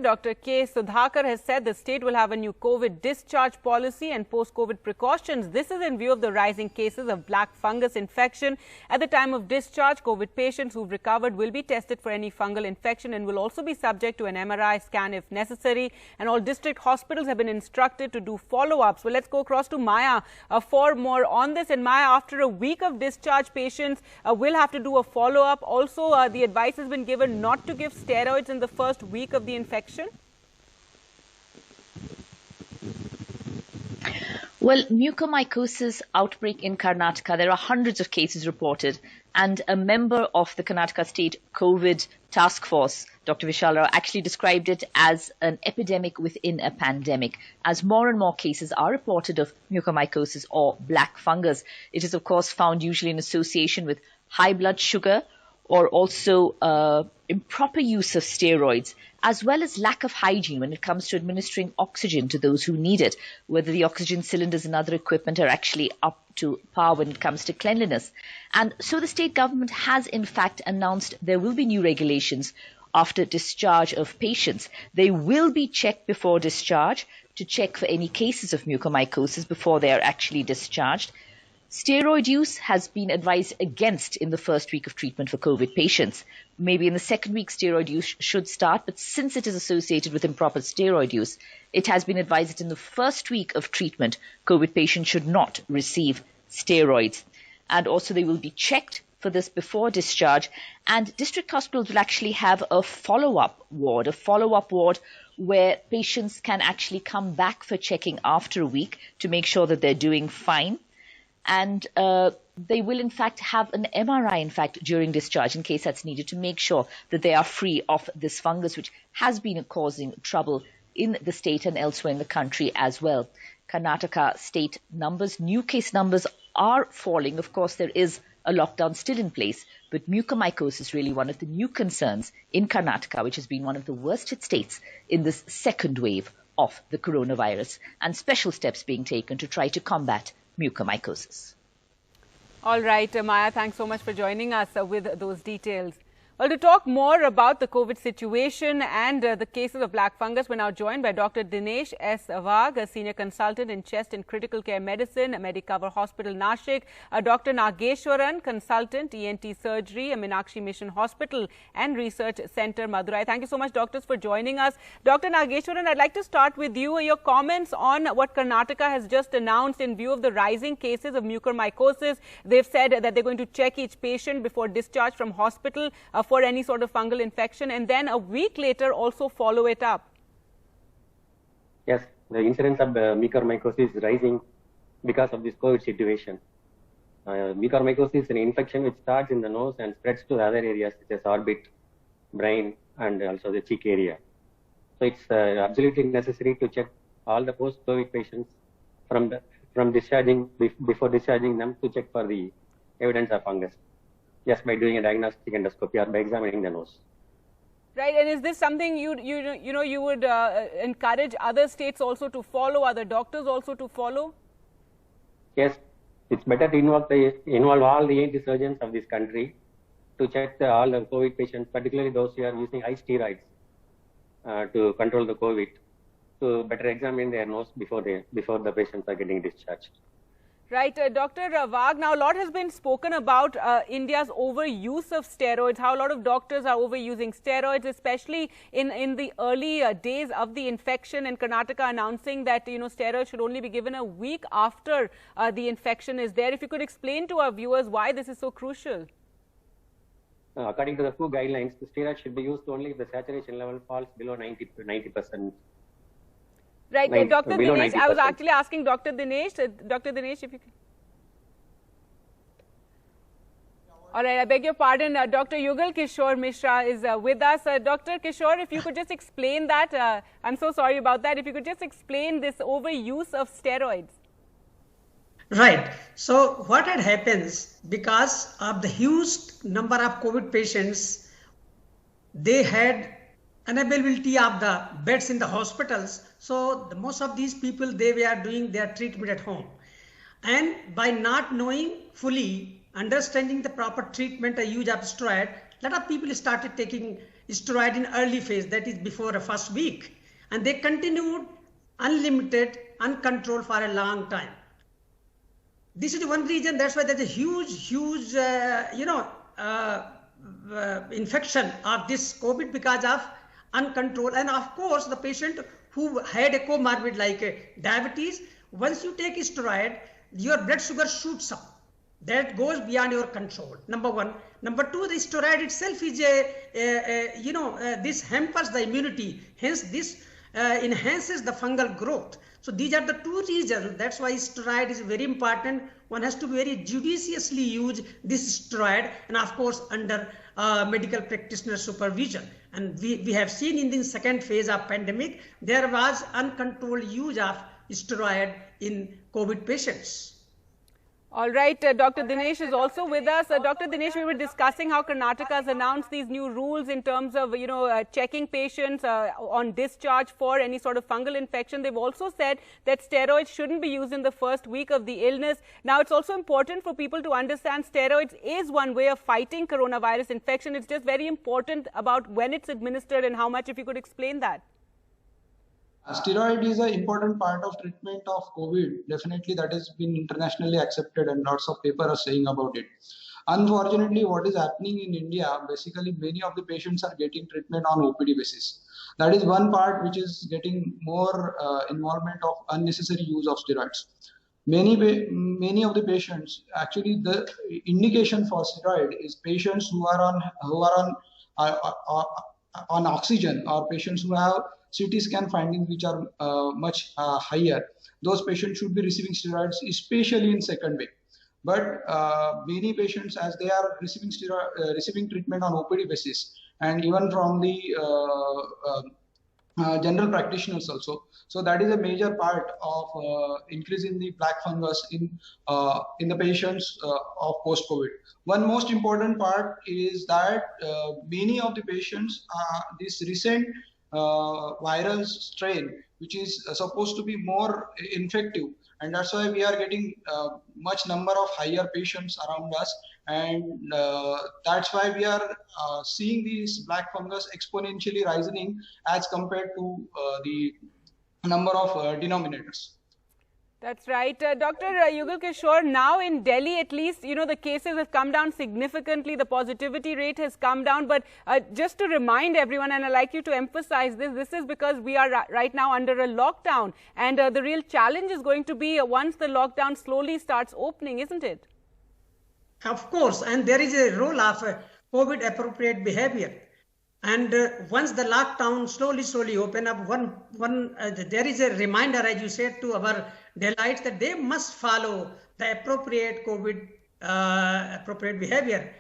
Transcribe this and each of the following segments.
Dr. K. Sudhakar has said the state will have a new COVID discharge policy and post-COVID precautions. This is in view of the rising cases of black fungus infection. At the time of discharge, COVID patients who've recovered will be tested for any fungal infection and will also be subject to an MRI scan if necessary. And all district hospitals have been instructed to do follow-ups. Well, let's go across to Maya for more on this. And Maya, after a week of discharge, patients will have to do a follow-up. Also, the advice has been given not to give steroids in the first week of the infection. Well, mucormycosis outbreak in Karnataka, there are hundreds of cases reported, and a member of the Karnataka State COVID Task Force, Dr. Vishal Rao, actually described it as an epidemic within a pandemic. As more and more cases are reported of mucormycosis or black fungus, it is of course found usually in association with high blood sugar or also improper use of steroids, as well as lack of hygiene when it comes to administering oxygen to those who need it, whether the oxygen cylinders and other equipment are actually up to par when it comes to cleanliness. And so the state government has in fact announced there will be new regulations after discharge of patients. They will be checked before discharge to check for any cases of mucormycosis before they are actually discharged. Steroid use has been advised against in the first week of treatment for COVID patients. Maybe in the second week, steroid use should start, but since it is associated with improper steroid use, it has been advised that in the first week of treatment, COVID patients should not receive steroids. And also they will be checked for this before discharge. And district hospitals will actually have a follow-up ward where patients can actually come back for checking after a week to make sure that they're doing fine. And they will, in fact, have an MRI, during discharge in case that's needed to make sure that they are free of this fungus, which has been causing trouble in the state and elsewhere in the country as well. Karnataka state numbers, new case numbers are falling. Of course, there is a lockdown still in place, but mucormycosis is really one of the new concerns in Karnataka, which has been one of the worst hit states in this second wave of the coronavirus, and special steps being taken to try to combat mucormycosis. All right, Maya, thanks so much for joining us with those details. Well, to talk more about the COVID situation and the cases of black fungus, we're now joined by Dr. Dinesh S. Wagh, a senior consultant in chest and critical care medicine, Medicover Hospital, Nashik, Dr. Nageshwaran, consultant ENT surgery, Meenakshi Mission Hospital and Research Center, Madurai. Thank you so much, doctors, for joining us. Dr. Nageshwaran, I'd like to start with you. Your comments on what Karnataka has just announced in view of the rising cases of mucormycosis. They've said that they're going to check each patient before discharge from hospital for any sort of fungal infection, and then a week later also follow it up. Yes, the incidence of mucormycosis is rising because of this COVID situation. Mucormycosis is an infection which starts in the nose and spreads to the other areas such as orbit, brain, and also the cheek area. So it's absolutely necessary to check all the post-COVID patients from discharging, before discharging them, to check for the evidence of fungus. Yes, by doing a diagnostic endoscopy or by examining the nose. Right, and is this something you would encourage other states also to follow, other doctors also to follow? Yes, it's better to involve all the ENT surgeons of this country to check all the COVID patients, particularly those who are using high steroids to control the COVID, to better examine their nose before the patients are getting discharged. Right, Dr. Wagh, now a lot has been spoken about India's overuse of steroids, how a lot of doctors are overusing steroids, especially in the early days of the infection, and Karnataka announcing that, steroids should only be given a week after the infection is there. If you could explain to our viewers why this is so crucial. According to the WHO guidelines, the steroids should be used only if the saturation level falls below 90%. Right, Dr. Dinesh, I was actually asking Dr. Dinesh. Dr. Dinesh, if you can. All right, I beg your pardon. Dr. Yugal Kishore Mishra is with us. Dr. Kishore, if you could just explain that. I'm so sorry about that. If you could just explain this overuse of steroids. Right. So what had happens, because of the huge number of COVID patients, they had unavailability of the beds in the hospitals. So most of these people, they were doing their treatment at home. And by not knowing fully, understanding the proper treatment, use of steroid, a lot of people started taking steroid in early phase, that is before the first week. And they continued unlimited, uncontrolled for a long time. This is one reason, that's why there's a huge, infection of this COVID because of uncontrolled. And of course, the patient who had a comorbid like diabetes, once you take steroid, your blood sugar shoots up. That goes beyond your control, number one. Number two, the steroid itself is this hampers the immunity. Hence, this enhances the fungal growth. So these are the two reasons. That's why steroid is very important. One has to very judiciously use this steroid, and of course under medical practitioner supervision. And we have seen in the second phase of pandemic, there was uncontrolled use of steroid in COVID patients. All right, Dr. Dinesh is also with us. Dr. Dinesh, we were discussing how Karnataka has announced these new rules in terms of, checking patients on discharge for any sort of fungal infection. They've also said that steroids shouldn't be used in the first week of the illness. Now, it's also important for people to understand steroids is one way of fighting coronavirus infection. It's just very important about when it's administered and how much, if you could explain that. Steroid is an important part of treatment of COVID. Definitely that has been internationally accepted and lots of papers are saying about it. Unfortunately, what is happening in India, basically many of the patients are getting treatment on OPD basis. That is one part which is getting more involvement of unnecessary use of steroids. Many of the patients, actually the indication for steroid is patients who are on oxygen, or patients who have CT scan findings which are much higher. Those patients should be receiving steroids, especially in second wave. But many patients, as they are receiving treatment on OPD basis, and even from the general practitioners also. So that is a major part of increase in the black fungus in the patients of post-COVID. One most important part is that many of the patients, this recent viral strain, which is supposed to be more infective, and that's why we are getting much number of higher patients around us, and that's why we are seeing these black fungus exponentially rising as compared to the number of denominators. That's right. Dr. Yugal Kishore, now in Delhi at least, the cases have come down significantly. The positivity rate has come down. But just to remind everyone, and I'd like you to emphasize this is because we are right now under a lockdown. And the real challenge is going to be once the lockdown slowly starts opening, isn't it? Of course. And there is a role of COVID appropriate behavior. And once the lockdown slowly open up, there is a reminder, as you said, to our Delhiites that they must follow the appropriate COVID appropriate behavior.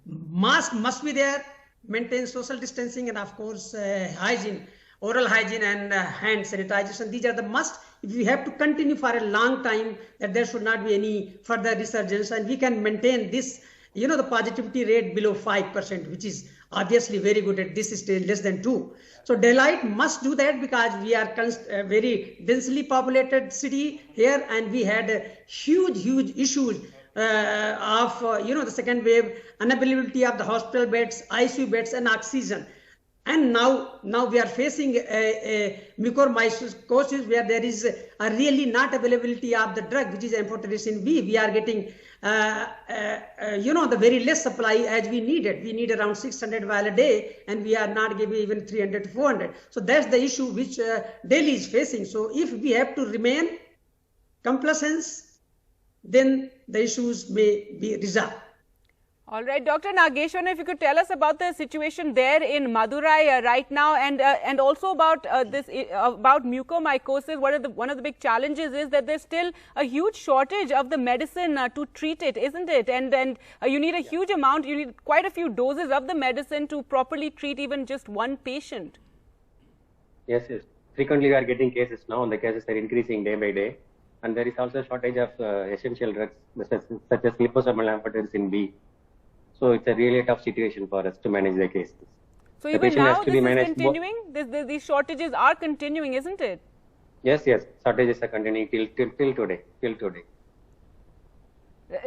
Mask must be there, maintain social distancing, and of course hygiene, oral hygiene and hand sanitization. These are the must. If we have to continue for a long time, that there should not be any further resurgence, and we can maintain this, the positivity rate below 5%, which is obviously very good at this stage, less than 2. So Delhi must do that because we are a very densely populated city here, and we had huge issues of the second wave, unavailability of the hospital beds, ICU beds, and oxygen. And now we are facing a mucormycosis where there is a really not availability of the drug, which is amphotericin B. We are getting the very less supply as we needed. We need around 600 vial a day, and we are not giving even 300 to 400. So that's the issue which Delhi is facing. So if we have to remain complacent, then the issues may be resolved. All right, Dr. Nageshwaran, if you could tell us about the situation there in Madurai right now, and also about about mucormycosis. One of the big challenges is that there's still a huge shortage of the medicine to treat it, isn't it? And you need a huge amount. You need quite a few doses of the medicine to properly treat even just one patient. Yes. Frequently, we are getting cases now, and the cases are increasing day by day. And there is also a shortage of essential drugs such as liposomal amphotericin B. So it's a really tough situation for us to manage the cases. So even now this is continuing? These shortages are continuing, isn't it? Yes. Shortages are continuing till today.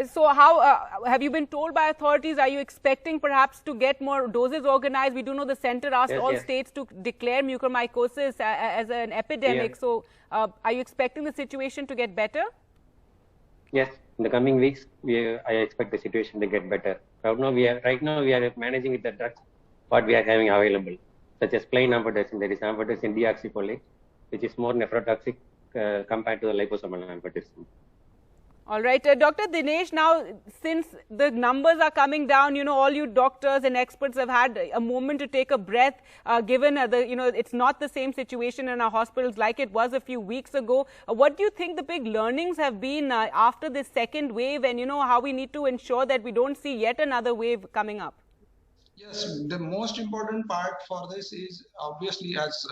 So how have you been told by authorities? Are you expecting perhaps to get more doses organized? We do know the center asked all states to declare mucormycosis as an epidemic. So are you expecting the situation to get better? Yes, in the coming weeks, I expect the situation to get better. Right now we are managing with the drugs what we are having available, such as plain amphotericin. There is amphotericin deoxyfolate, which is more nephrotoxic compared to the liposomal amphotericin. All right, Dr. Dinesh, now since the numbers are coming down, all you doctors and experts have had a moment to take a breath, given it's not the same situation in our hospitals like it was a few weeks ago. What do you think the big learnings have been after this second wave, and how we need to ensure that we don't see yet another wave coming up? Yes, the most important part for this is obviously as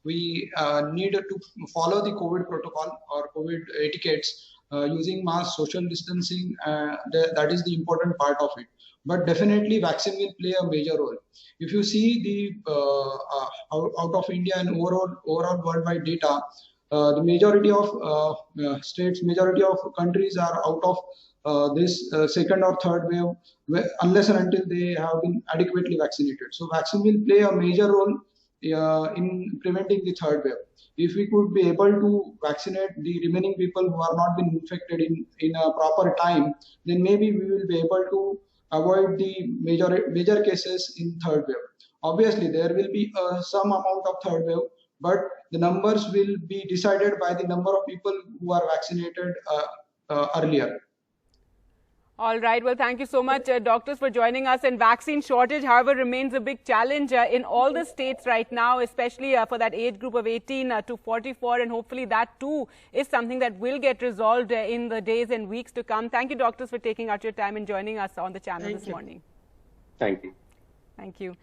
we need to follow the COVID protocol or COVID etiquettes. Using mask, social distancing, that is the important part of it. But definitely vaccine will play a major role. If you see the out of India and overall worldwide data, the majority of states, majority of countries are out of this second or third wave, unless and until they have been adequately vaccinated. So vaccine will play a major role in preventing the third wave. If we could be able to vaccinate the remaining people who are not been infected in a proper time, then maybe we will be able to avoid the major cases in third wave. Obviously, there will be some amount of third wave, but the numbers will be decided by the number of people who are vaccinated earlier. All right. Well, thank you so much, doctors, for joining us. And vaccine shortage, however, remains a big challenge in all the states right now, especially for that age group of 18 to 44. And hopefully that, too, is something that will get resolved in the days and weeks to come. Thank you, doctors, for taking out your time and joining us on the channel this morning. Thank you. Thank you.